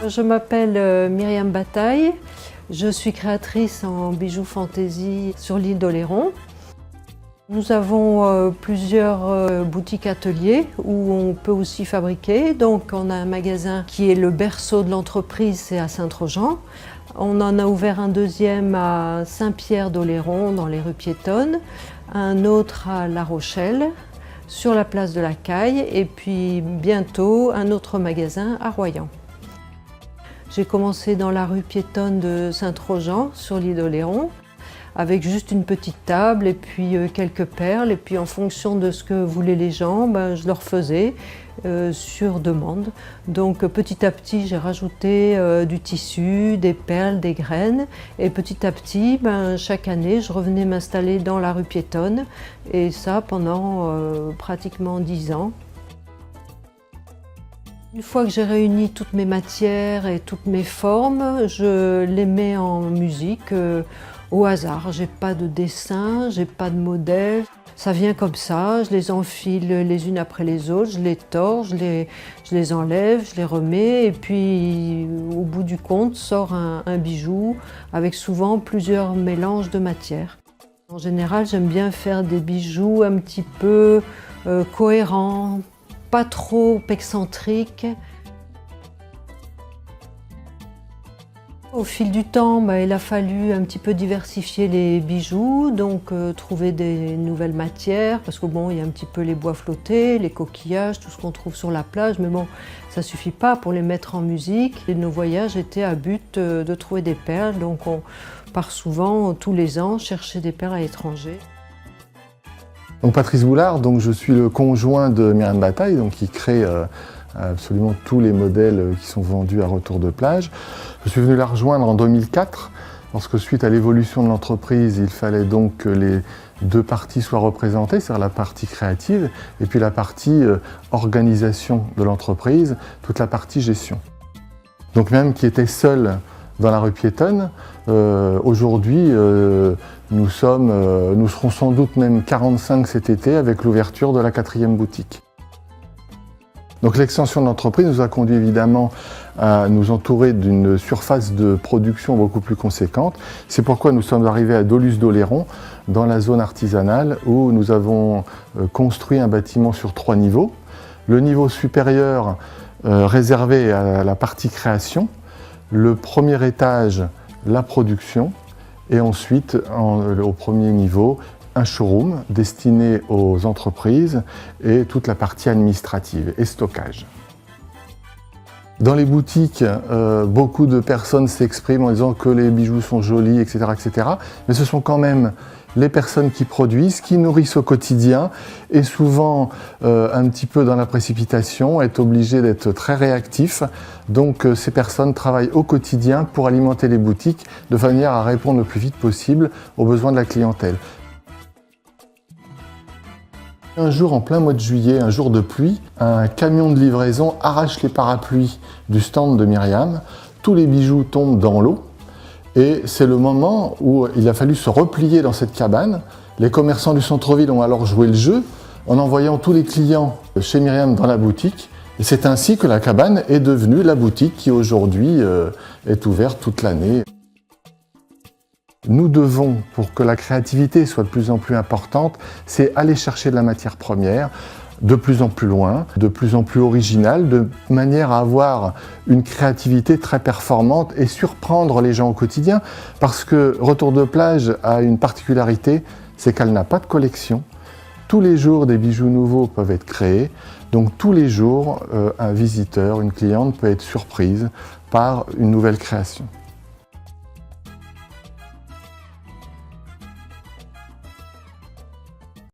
Je m'appelle Myriam Bataille, je suis créatrice en bijoux fantaisie sur l'île d'Oléron. Nous avons plusieurs boutiques ateliers où on peut aussi fabriquer. Donc on a un magasin qui est le berceau de l'entreprise, c'est à Saint-Trojan. On en a ouvert un deuxième à Saint-Pierre d'Oléron dans les rues piétonnes, un autre à La Rochelle, sur la place de la Caille, et puis bientôt un autre magasin à Royan. J'ai commencé dans la rue piétonne de Saint-Trojan, sur l'île d'Oléron, avec juste une petite table et puis quelques perles. Et puis en fonction de ce que voulaient les gens, je leur faisais sur demande. Donc petit à petit, j'ai rajouté du tissu, des perles, des graines. Et petit à petit, chaque année, je revenais m'installer dans la rue piétonne. Et ça pendant pratiquement 10 ans. Une fois que j'ai réuni toutes mes matières et toutes mes formes, je les mets en musique au hasard. J'ai pas de dessin, j'ai pas de modèle. Ça vient comme ça, je les enfile les unes après les autres, je les tords, je les enlève, je les remets et puis au bout du compte sort un bijou avec souvent plusieurs mélanges de matières. En général, j'aime bien faire des bijoux un petit peu cohérents, pas trop excentriques. Au fil du temps, il a fallu un petit peu diversifier les bijoux, donc trouver des nouvelles matières, parce que il y a un petit peu les bois flottés, les coquillages, tout ce qu'on trouve sur la plage, mais bon, ça suffit pas pour les mettre en musique. Et nos voyages étaient à but de trouver des perles, donc on part souvent, tous les ans, chercher des perles à l'étranger. Donc Patrice Boulard, je suis le conjoint de Myriam Bataille, qui crée absolument tous les modèles qui sont vendus à retour de plage. Je suis venu la rejoindre en 2004, lorsque suite à l'évolution de l'entreprise, il fallait donc que les deux parties soient représentées, c'est-à-dire la partie créative et puis la partie organisation de l'entreprise, toute la partie gestion. Donc même qui était seule dans la rue piétonne, aujourd'hui nous serons sans doute même 45 cet été avec l'ouverture de la 4e boutique. Donc l'extension de l'entreprise nous a conduit évidemment à nous entourer d'une surface de production beaucoup plus conséquente. C'est pourquoi nous sommes arrivés à Doluce d'Oléron, dans la zone artisanale, où nous avons construit un bâtiment sur 3 niveaux. Le niveau supérieur réservé à la partie création, le premier étage, la production, et ensuite, au premier niveau, un showroom destiné aux entreprises et toute la partie administrative et stockage. Dans les boutiques, beaucoup de personnes s'expriment en disant que les bijoux sont jolis, etc., etc. Mais ce sont quand même les personnes qui produisent, qui nourrissent au quotidien et souvent un petit peu dans la précipitation, est obligé d'être très réactif. Donc ces personnes travaillent au quotidien pour alimenter les boutiques de manière à répondre le plus vite possible aux besoins de la clientèle. Un jour, en plein mois de juillet, un jour de pluie, un camion de livraison arrache les parapluies du stand de Myriam. Tous les bijoux tombent dans l'eau et c'est le moment où il a fallu se replier dans cette cabane. Les commerçants du centre-ville ont alors joué le jeu en envoyant tous les clients chez Myriam dans la boutique. Et c'est ainsi que la cabane est devenue la boutique qui aujourd'hui est ouverte toute l'année. Nous devons, pour que la créativité soit de plus en plus importante, c'est aller chercher de la matière première de plus en plus loin, de plus en plus originale, de manière à avoir une créativité très performante et surprendre les gens au quotidien. Parce que Retour de plage a une particularité, c'est qu'elle n'a pas de collection. Tous les jours, des bijoux nouveaux peuvent être créés. Donc tous les jours, un visiteur, une cliente peut être surprise par une nouvelle création.